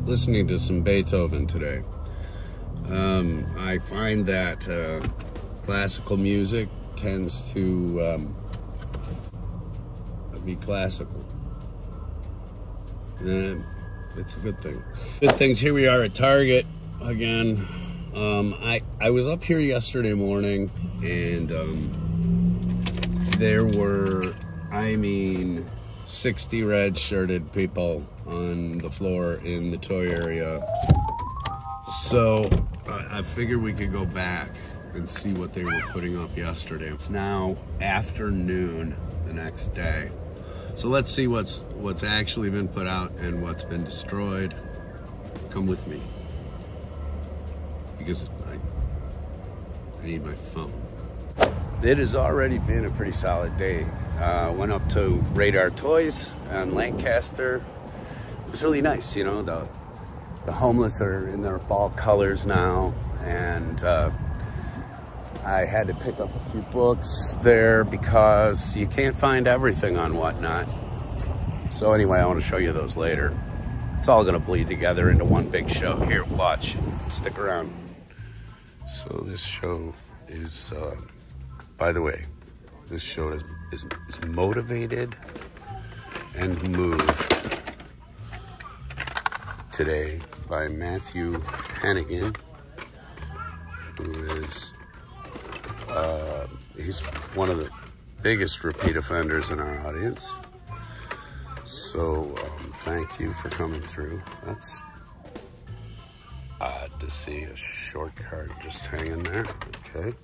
listening to some Beethoven today. I find that classical music tends to be classical. It's a good thing. Good things. Here we are at Target again. I was up here yesterday morning, and there were, 60 red-shirted people on the floor in the toy area. So I figured we could go back and see what they were putting up yesterday. It's now afternoon the next day. So let's see what's actually been put out and what's been destroyed. Come with me, because I need my phone. It has already been a pretty solid day. Went up to Radar Toys on Lancaster. It was really nice, you know. The homeless are in their fall colors now, and I had to pick up a few books there because you can't find everything on Whatnot. So anyway, I want to show you those later. It's all going to bleed together into one big show. Here, watch. Stick around. So this show is, by the way, this show is motivated and moved today by Matthew Hannigan, who is, he's one of the biggest repeat offenders in our audience. So thank you for coming through. That's odd to see a short card just hanging there. Okay.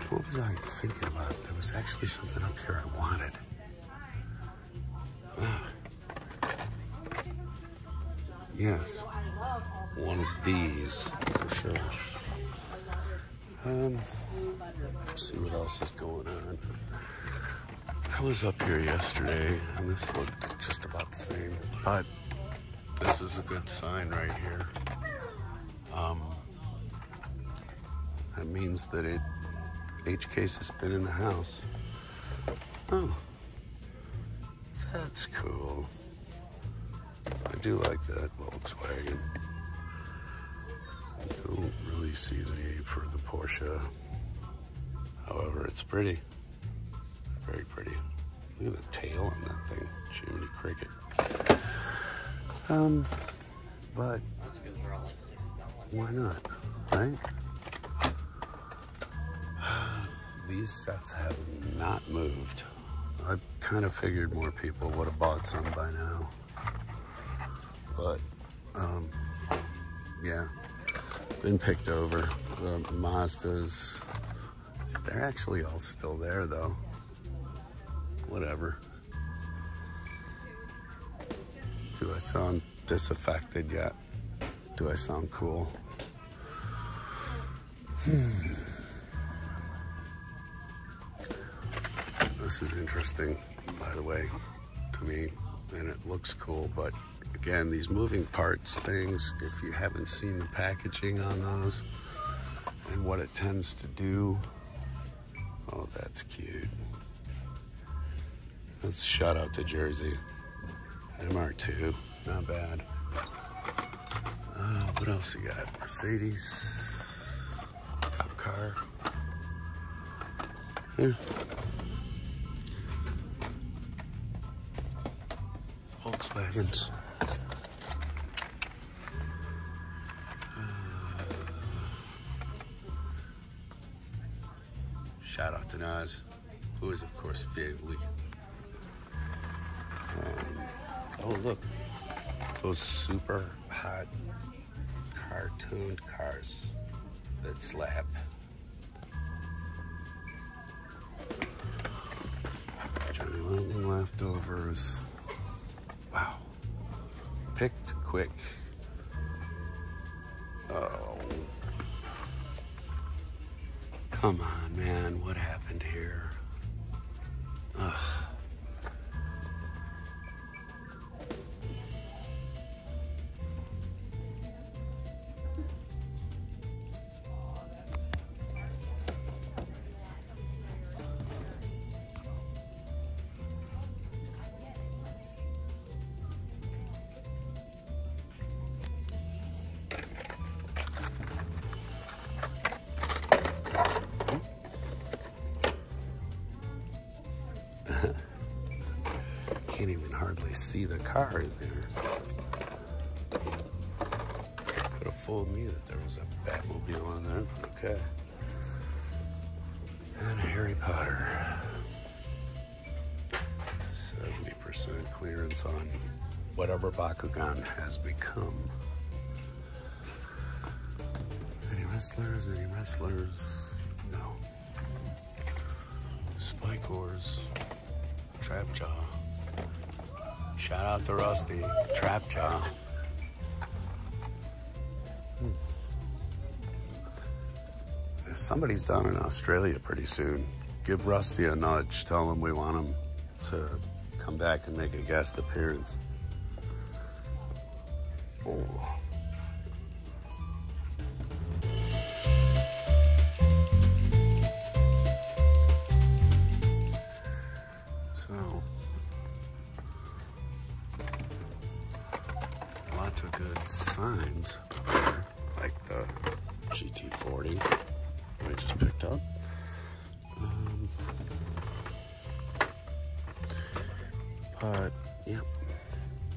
What was I thinking about? There was actually something up here I wanted. Yes, one of these for sure. Let's see what else is going on. I was up here yesterday, and this looked just about the same, but this is a good sign right here. That means that H case has been in the house. Oh, that's cool. I do like that Volkswagen. I don't really see the need for the Porsche. However, it's pretty. Very pretty. Look at the tail on that thing. Jiminy Cricket. But why not, right? These sets have not moved. I kind of figured more people would have bought some by now. But, yeah, been picked over. The Mazdas, they're actually all still there though. Whatever. Do I sound disaffected yet? Do I sound cool? This is interesting, by the way, to me, and it looks cool, but again, these moving parts things, if you haven't seen the packaging on those and what it tends to do, oh, that's cute. Let's shout out to Jersey. MR2, not bad. What else you got? Mercedes, cop car. Yeah. Volkswagens. Shout out to Nas, who is of course family. Oh look, those super hot cartooned cars that slap. Johnny Lightning leftovers. Wow. Picked quick. Oh. Come on, man. What happened here? Ugh. hardly see the car in there. Could have fooled me that there was a Batmobile on there. Okay. And Harry Potter. 70% clearance on whatever Bakugan has become. Any wrestlers? Any wrestlers? No. Spike Wars. Trapjaw. Shout out to Rusty. Trapjaw. If somebody's down in Australia pretty soon, give Rusty a nudge. Tell him we want him to come back and make a guest appearance. Oh. So, lots of good signs there, like the GT40 I just picked up. But, yep,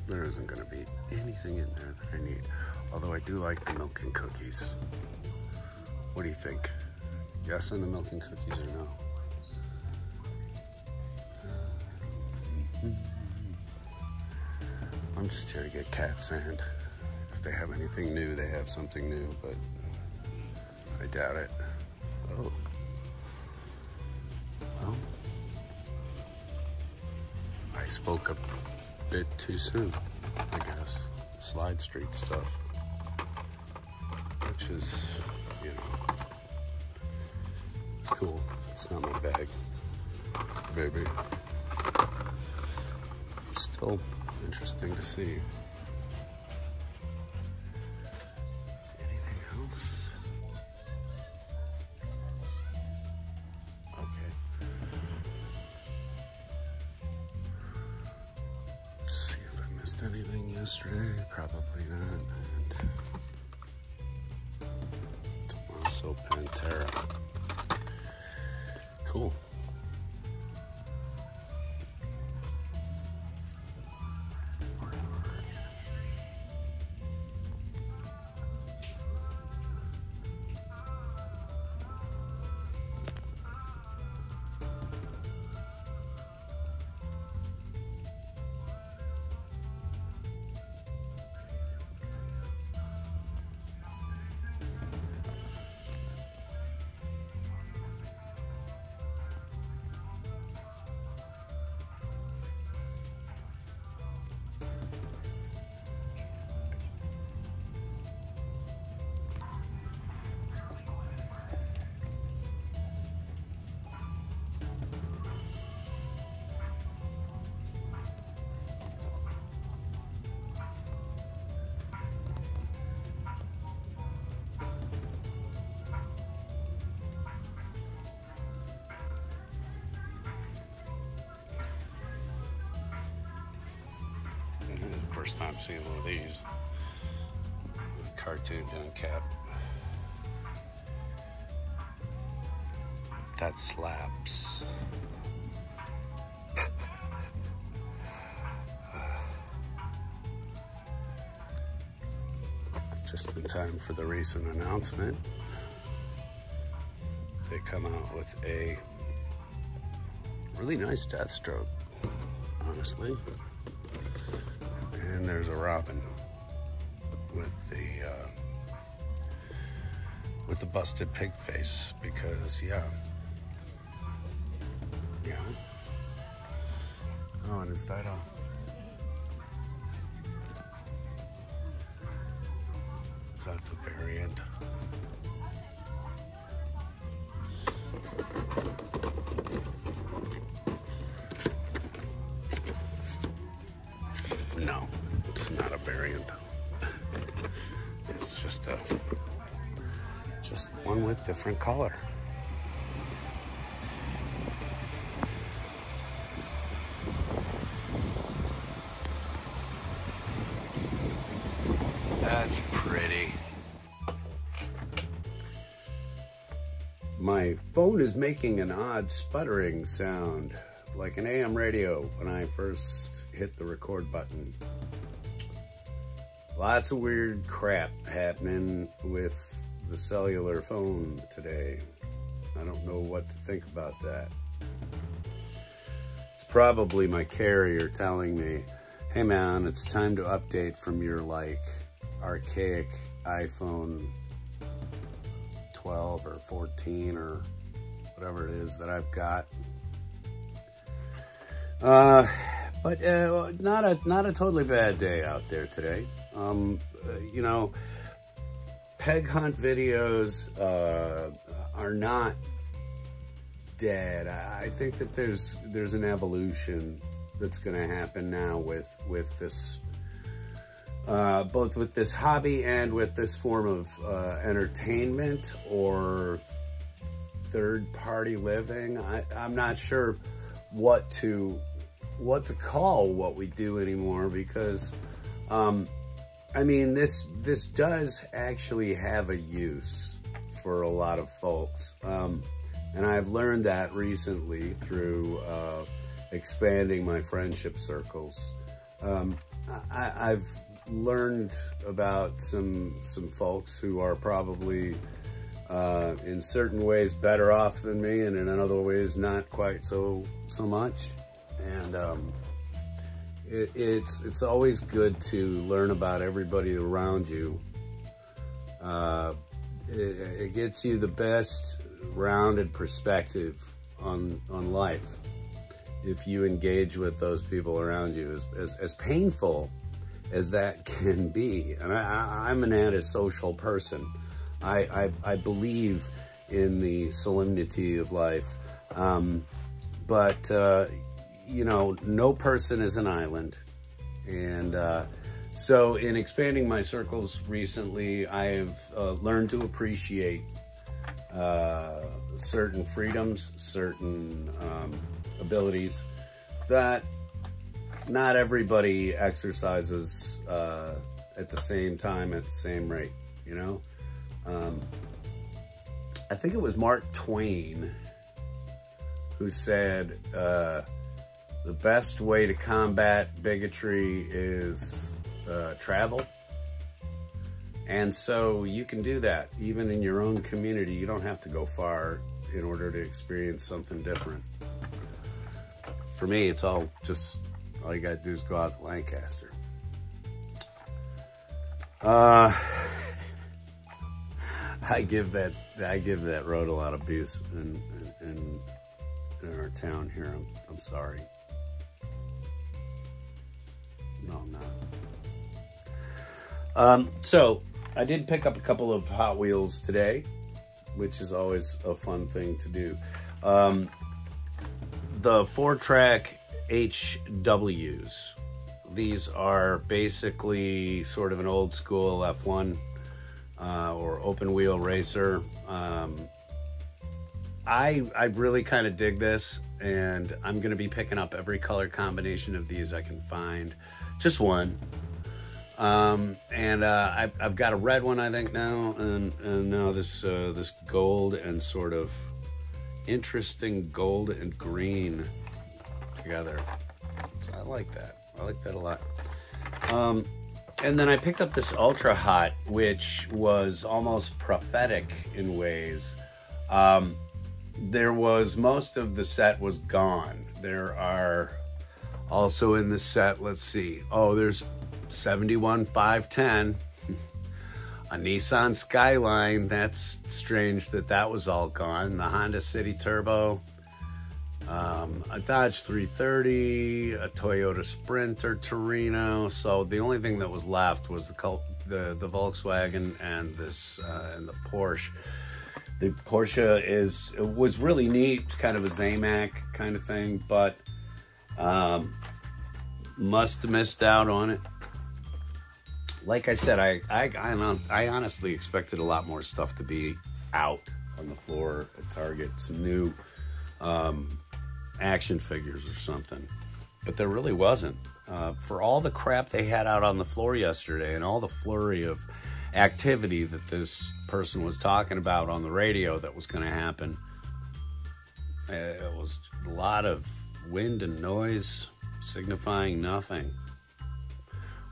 there isn't going to be anything in there that I need. Although I do like the milk and cookies. What do you think? Yes on the milk and cookies or no? I'm just here to get cat sand. If they have anything new, they have something new, but I doubt it. Oh. Well. I spoke a bit too soon, I guess. Slide Street stuff. Which is, you know, it's cool. It's not my bag, baby. Still interesting to see. Anything else? Okay. See if I missed anything yesterday. Probably not. And Tommaso Pantera. Cool. First time seeing one of these. Cartoon down cap. That slaps. Just in time for the recent announcement. They come out with a really nice Deathstroke, honestly. And there's a Robin with the busted pig face, because yeah. Oh, and is that the variant? No, it's not a variant. It's just one with different color. That's pretty. My phone is making an odd sputtering sound, like an AM radio when I first hit the record button. Lots of weird crap happening with the cellular phone today. I don't know what to think about that. It's probably my carrier telling me, hey man, it's time to update from your like archaic iPhone 12 or 14 or whatever it is that I've got. But not a totally bad day out there today. You know, peg hunt videos are not dead. I think that there's an evolution that's going to happen now with this, both with this hobby and with this form of entertainment or third-party living. I'm not sure what to call what we do anymore, because I mean, this does actually have a use for a lot of folks, and I've learned that recently through expanding my friendship circles. I've learned about some folks who are probably in certain ways better off than me, and in other ways not quite so much. And it's always good to learn about everybody around you. It gets you the best rounded perspective on life if you engage with those people around you, as painful as that can be. And I'm an antisocial person. I believe in the solemnity of life, but you know, no person is an island. And so in expanding my circles recently, I've learned to appreciate certain freedoms, certain abilities that not everybody exercises at the same time, at the same rate, you know? I think it was Mark Twain who said, the best way to combat bigotry is travel. And so you can do that even in your own community. You don't have to go far in order to experience something different. For me, it's all you gotta do is go out to Lancaster. I give that road a lot of abuse in our town here. I'm sorry. No, I'm not. So I did pick up a couple of Hot Wheels today, which is always a fun thing to do. The 4-track HWs. These are basically sort of an old school F1 or open wheel racer. I really kind of dig this, and I'm going to be picking up every color combination of these I can find. Just one. And I've got a red one, I think, now, and now this gold and sort of interesting gold and green together. So I like that. I like that a lot. And then I picked up this Ultra Hot, which was almost prophetic in ways. There was, most of the set was gone. There are also in the set, let's see. Oh, there's 71 510, a Nissan Skyline. That's strange that was all gone. The Honda City Turbo, a Dodge 330, a Toyota Sprinter Torino. So the only thing that was left was the Volkswagen and this and the Porsche. The Porsche was really neat, kind of a Zamac kind of thing, but must have missed out on it. Like I said, I honestly expected a lot more stuff to be out on the floor at Target, some new action figures or something, but there really wasn't. For all the crap they had out on the floor yesterday and all the flurry of activity that this person was talking about on the radio that was going to happen, it was a lot of wind and noise. signifying nothing,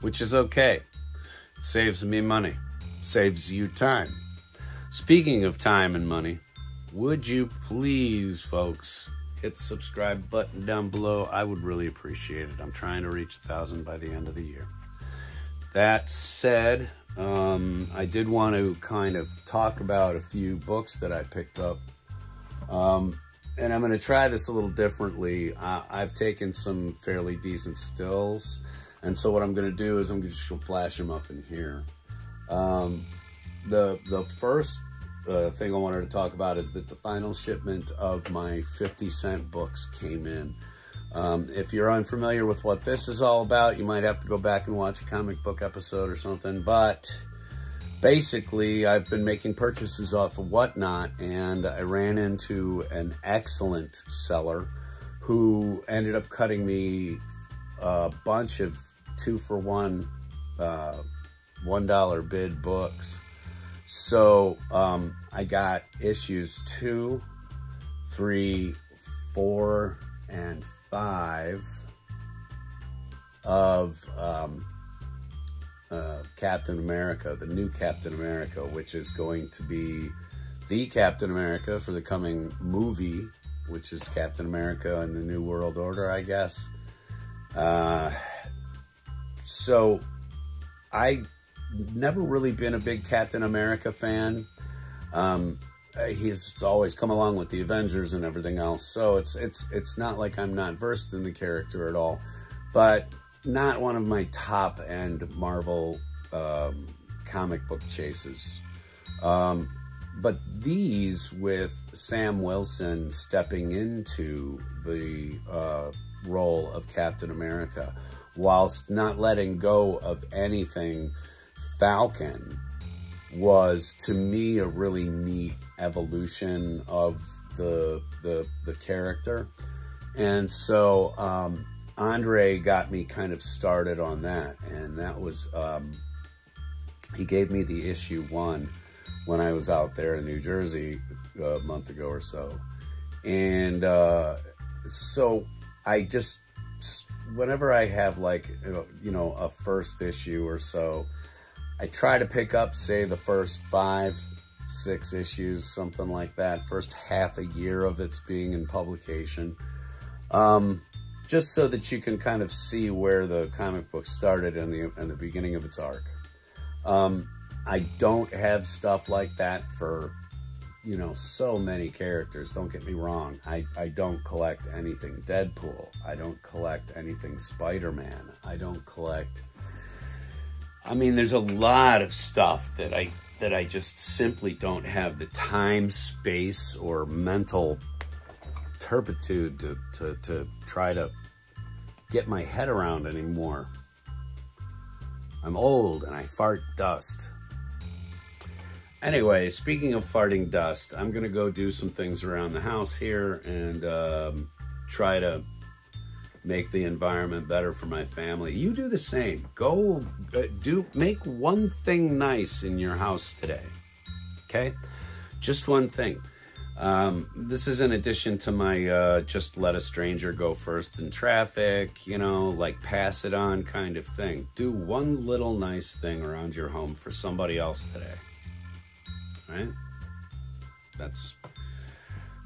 which is okay. It saves me money, saves you time. Speaking of time and money, would you please, folks, hit the subscribe button down below? I would really appreciate it. I'm trying to reach 1,000 by the end of the year. That said, I did want to kind of talk about a few books that I picked up. And I'm going to try this a little differently. I've taken some fairly decent stills. And so what I'm going to do is I'm just going to flash them up in here. The first thing I wanted to talk about is that the final shipment of my 50-cent books came in. If you're unfamiliar with what this is all about, you might have to go back and watch a comic book episode or something. But basically, I've been making purchases off of Whatnot, and I ran into an excellent seller who ended up cutting me a bunch of 2-for-1 $1 bid books. So I got issues 2, 3, 4, and 5 of Captain America, the new Captain America, which is going to be the Captain America for the coming movie, which is Captain America and the New World Order, I guess. So I never really been a big Captain America fan. He's always come along with the Avengers and everything else, so it's not like I'm not versed in the character at all, but not one of my top end Marvel comic book chases. But these, with Sam Wilson stepping into the role of Captain America, whilst not letting go of anything Falcon, was to me a really neat evolution of the character. And so Andre got me kind of started on that, and that was he gave me the issue 1 when I was out there in New Jersey a month ago or so. And so I just, whenever I have like, you know, a first issue or so, I try to pick up, say, the first 5, 6 issues, something like that, first half a year of its being in publication, just so that you can kind of see where the comic book started in the beginning of its arc. I don't have stuff like that for, you know, so many characters. Don't get me wrong. I don't collect anything Deadpool. I don't collect anything Spider-Man. I don't collect... I mean, there's a lot of stuff that I just simply don't have the time, space, or mental turpitude to try to get my head around anymore. I'm old and I fart dust. Anyway, speaking of farting dust, I'm gonna go do some things around the house here and try to make the environment better for my family. You do the same. Go make one thing nice in your house today, okay? Just one thing. This is in addition to my just let a stranger go first in traffic, you know, like pass it on kind of thing. Do one little nice thing around your home for somebody else today, right?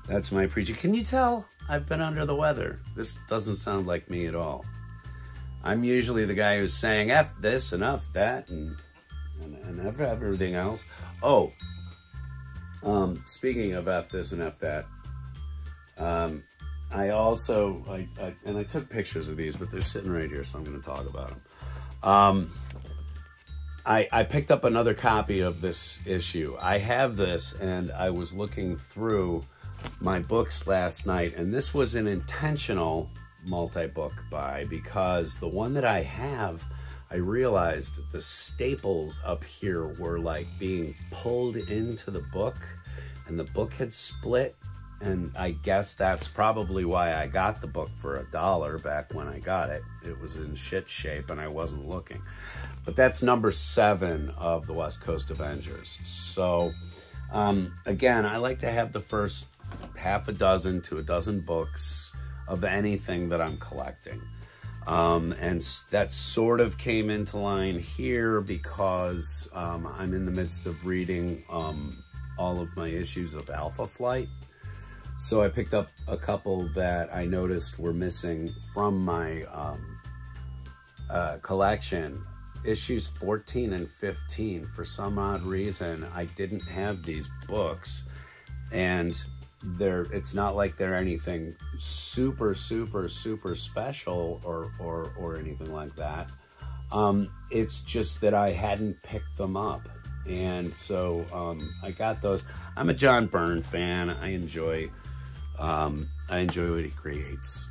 That's my preaching. Can you tell I've been under the weather? This doesn't sound like me at all. I'm usually the guy who's saying F this and F that and everything else. Oh, speaking of F this and F that, I also, and I took pictures of these, but they're sitting right here, so I'm going to talk about them. I picked up another copy of this issue. I have this, and I was looking through my books last night, and this was an intentional multi-book buy, because the one that I have, I realized the staples up here were like being pulled into the book, and the book had split, and I guess that's probably why I got the book for $1 back when I got it. It was in shit shape and I wasn't looking. But that's number 7 of the West Coast Avengers. So again, I like to have the first half a dozen to a dozen books of anything that I'm collecting. And that sort of came into line here because I'm in the midst of reading all of my issues of Alpha Flight. So I picked up a couple that I noticed were missing from my collection. Issues 14 and 15, for some odd reason, I didn't have these books, and it's not like they're anything super special or anything like that. It's just that I hadn't picked them up, and so I got those. I'm a John Byrne fan. I enjoy what he creates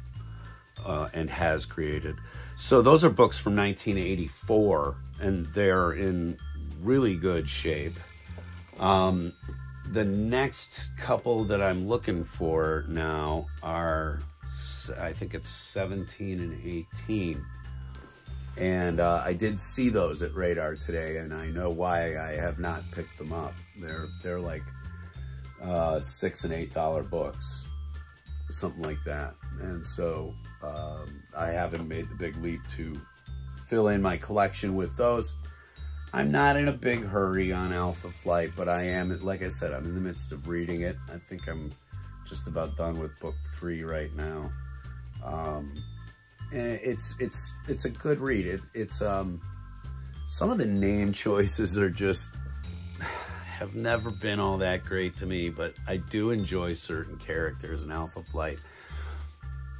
and has created. So those are books from 1984, and they're in really good shape. The next couple that I'm looking for now are, I think it's 17 and 18. And I did see those at Radar today, and I know why I have not picked them up. They're like $6 and $8 books, something like that. And so I haven't made the big leap to fill in my collection with those. I'm not in a big hurry on Alpha Flight, but I am, like I said, I'm in the midst of reading it. I think I'm just about done with book 3 right now. And it's a good read. It's some of the name choices are just have never been all that great to me, but I do enjoy certain characters in Alpha Flight.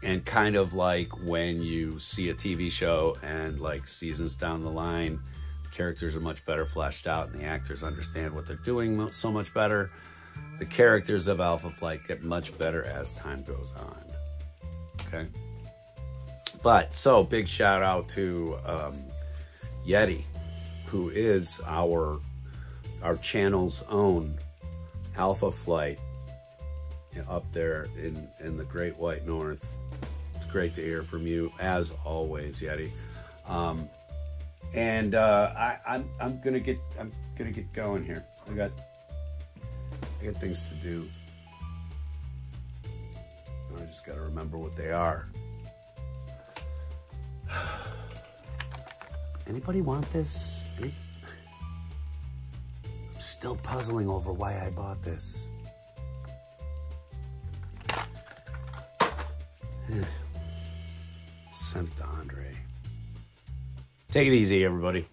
And kind of like when you see a TV show and like seasons down the line, characters are much better fleshed out and the actors understand what they're doing so much better. The characters of Alpha Flight get much better as time goes on. Okay. But so big shout out to Yeti, who is our channel's own Alpha Flight up there in the Great White North. It's great to hear from you as always, Yeti. And I'm gonna get going here. I got things to do. I just gotta remember what they are. Anybody want this? I'm still puzzling over why I bought this. Sent it to Andre. Take it easy, everybody.